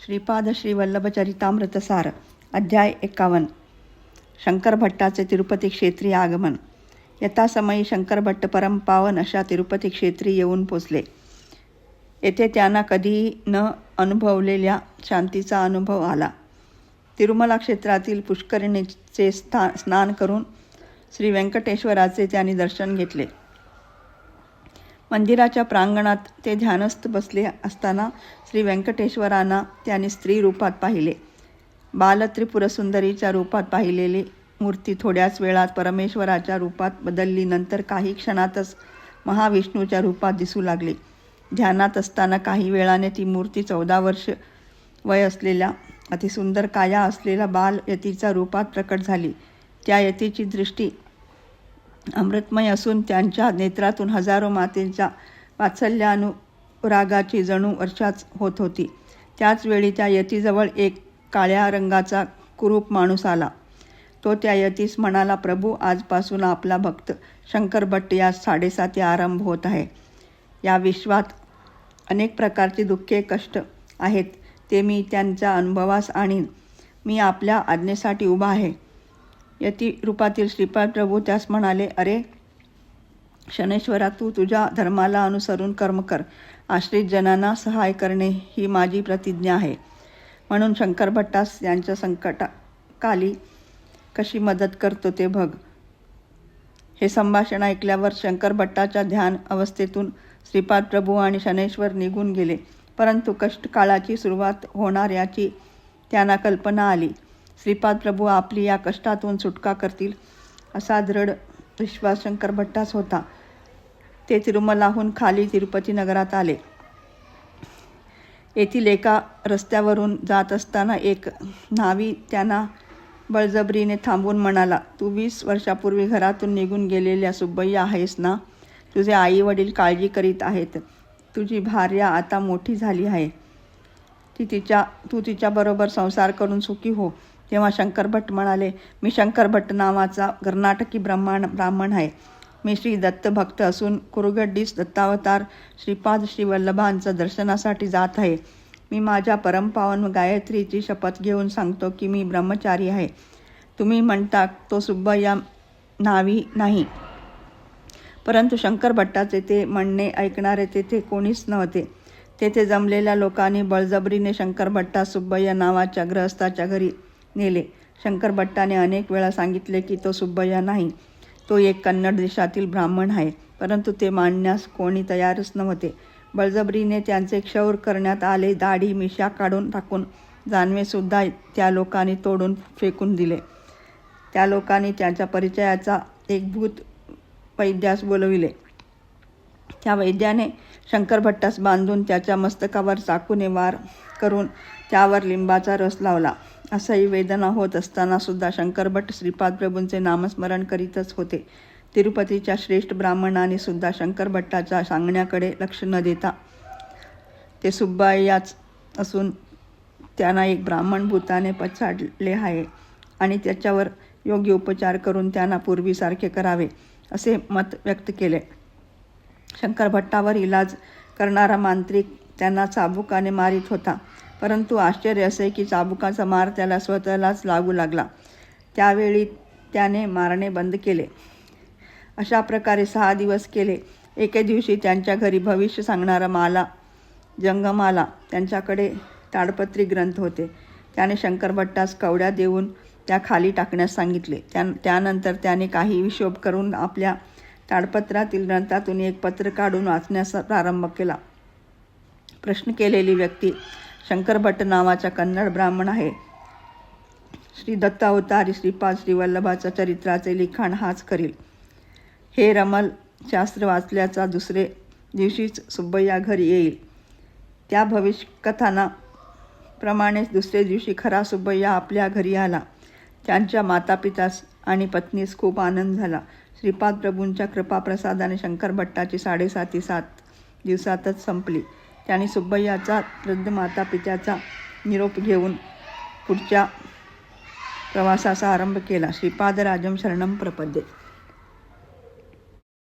श्रीपाद श्री वल्लभचरितामृतसार अध्याय 51. शंकर भट्टाचे तिरुपती क्षेत्री आगमन. यथासमयी शंकर भट्ट परमपावन अशा तिरुपती क्षेत्री येऊन पोचले. येथे त्यांना कधीही न अनुभवलेल्या शांतीचा अनुभव आला. तिरुमला क्षेत्रातील पुष्करिणीचे स्नान करून श्री व्यंकटेश्वराचे त्यांनी दर्शन घेतले. मंदिराच्या प्रांगणात ते ध्यानस्थ बसले असताना श्री व्यंकटेश्वरांना त्यांनी स्त्री रूपात पाहिले. बालत्रिपुरसुंदरीच्या रूपात पाहिलेली मूर्ती थोड्याच वेळात परमेश्वराच्या रूपात बदलली. नंतर काही क्षणातच महाविष्णूच्या रूपात दिसू लागली. ध्यानात असताना काही वेळाने ती मूर्ती 14 वर्ष वय असलेल्या अतिसुंदर काया असलेल्या बाल यतीच्या रूपात प्रकट झाली. त्या यतीची दृष्टी अमृतमय असून त्यांच्या नेत्रातून हजारो मातेच्या वात्सल्यानुरागाची जणू वर्षाच होत होती. त्याच वेळी त्या यतीजवळ एक काळ्या रंगाचा कुरूप माणूस आला. तो त्या यतीस म्हणाला, प्रभू, आजपासून आपला भक्त शंकर भट्ट यास 7.5 आरंभ होत आहे. या विश्वात अनेक प्रकारची दुःखे कष्ट आहेत, ते मी त्यांच्या अनुभवास आणीन. मी आपल्या आज्ञेसाठी उभा आहे. यती रूपातील श्रीपाद प्रभू त्यास म्हणाले, अरे शनैश्वरा, तू तुझ्या धर्माला अनुसरून कर्म कर. आश्रित जनांना सहाय करणे ही माझी प्रतिज्ञा आहे. म्हणून शंकर भट्टास त्यांच्या संकटाकाली कशी मदत करतो ते बघ. हे संभाषण ऐकल्यावर शंकर भट्टाच्या ध्यान अवस्थेतून श्रीपाद प्रभू आणि शनैश्वर निघून गेले. परंतु कष्टकाळाची सुरुवात होणार याची त्यांना कल्पना आली. श्रीपाद प्रभू आपली या कष्टातून सुटका करतील असा दृढ विश्वास शंकर भट्टास होता. ते तिरुमलाहून खाली तिरुपती नगरात आले. येथील एका रस्त्यावरून जात असताना एक न्हावी त्यांना बळजबरीने थांबून म्हणाला, तू 20 वर्षापूर्वी घरातून निघून गेलेल्या सुब्बय्या आहेस ना? तुझे आई वडील काळजी करीत आहेत. तुझी भार्या आता मोठी झाली आहे. तू तिच्याबरोबर संसार करून सुखी हो. तेव्हा शंकर भट्ट म्हणाले, मी शंकर भट्ट नावाचा कर्नाटकी ब्राह्मण आहे. मी श्री दत्त भक्त असून कुरुगड्डीस दत्तावतार श्रीपाद श्री वल्लभांच्या दर्शनासाठी जात आहे. मी माझ्या परमपावन गायत्रीची शपथ घेऊन सांगतो की मी ब्रह्मचारी आहे. तुम्ही म्हणता तो सुब्बय्या न्हावी नाही. परंतु शंकर भट्टाचे ते म्हणणे ऐकणारे तेथे कोणीच नव्हते. तेथे जमलेल्या लोकांनी बळजबरीने शंकर भट्टास सुब्बय्या नावाच्या गृहस्थाच्या घरी नेले. शंकर भट्टाने अनेक वेळा सांगितले की तो सुब्बय्या नाही, तो एक कन्नड देशातील ब्राह्मण आहे. परंतु ते मानण्यास कोणी तयारच नव्हते. बळजबरीने त्यांचे क्षौर करण्यात आले. दाढी मिशा काढून टाकून जानवेसुद्धा त्या लोकांनी तोडून फेकून दिले. त्या लोकांनी त्यांच्या परिचयाचा एक भूत वैद्यास बोलविले. त्या वैद्याने शंकर भट्टास बांधून त्याच्या मस्तकावर चाकूने वार करून त्यावर लिंबाचा रस लावला. असह्य वेदना होत असताना सुद्धा शंकर भट्ट श्रीपाद प्रभूंचे नामस्मरण करीतच होते. तिरुपतीच्या श्रेष्ठ ब्राह्मणांनी सुद्धा शंकर भट्टाच्या सांगण्याकडे लक्ष न देता ते सुब्बय्याच असून त्यांना एक ब्राह्मण भूताने पछाडले आहे आणि त्याच्यावर योग्य उपचार करून त्यांना पूर्वीसारखे करावे असे मत व्यक्त केले. शंकर भट्टावर इलाज करणारा मांत्रिक त्यांना चाबुकाने मारित होता. परंतु आश्चर्य असे की चाबुकाचा मार त्याला स्वतःलाच लागू लागला. त्यावेळी त्याने मारणे बंद केले. अशा प्रकारे 6 दिवस गेले. एके दिवशी त्यांच्या घरी भविष्य सांगणारा जंगम आला. त्यांच्याकडे ताडपत्री ग्रंथ होते. त्याने शंकर भट्टास कवड्या देऊन त्या खाली टाकण्यास सांगितले. त्यानंतर त्याने काही हिशोब करून आपल्या ताडपत्रातील ग्रंथातून एक पत्र काढून वाचण्यास प्रारंभ केला. प्रश्न केलेली व्यक्ती शंकर भट्ट नावाचा कन्नड ब्राह्मण आहे. श्री दत्तावतारी श्रीपाद श्री वल्लभाच्या चरित्राचे लिखाण हाच करील. हे रमल शास्त्र वाचल्याचा दुसरे दिवशीच सुब्बय्या घरी येईल. त्या भविष्यकथाना प्रमाणेच दुसरे दिवशी खरा सुब्बय्या आपल्या घरी आला. त्यांच्या मातापितास आणि पत्नीस खूप आनंद झाला. श्रीपाद प्रभूंच्या कृपाप्रसादाने शंकर भट्टाची 7.5 दिवसातच संपली. त्यांनी सुब्बय्याचा वृद्ध मातापित्याचा निरोप घेऊन पुढच्या प्रवासाचा आरंभ केला. श्रीपादराजं शरणं प्रपद्ये.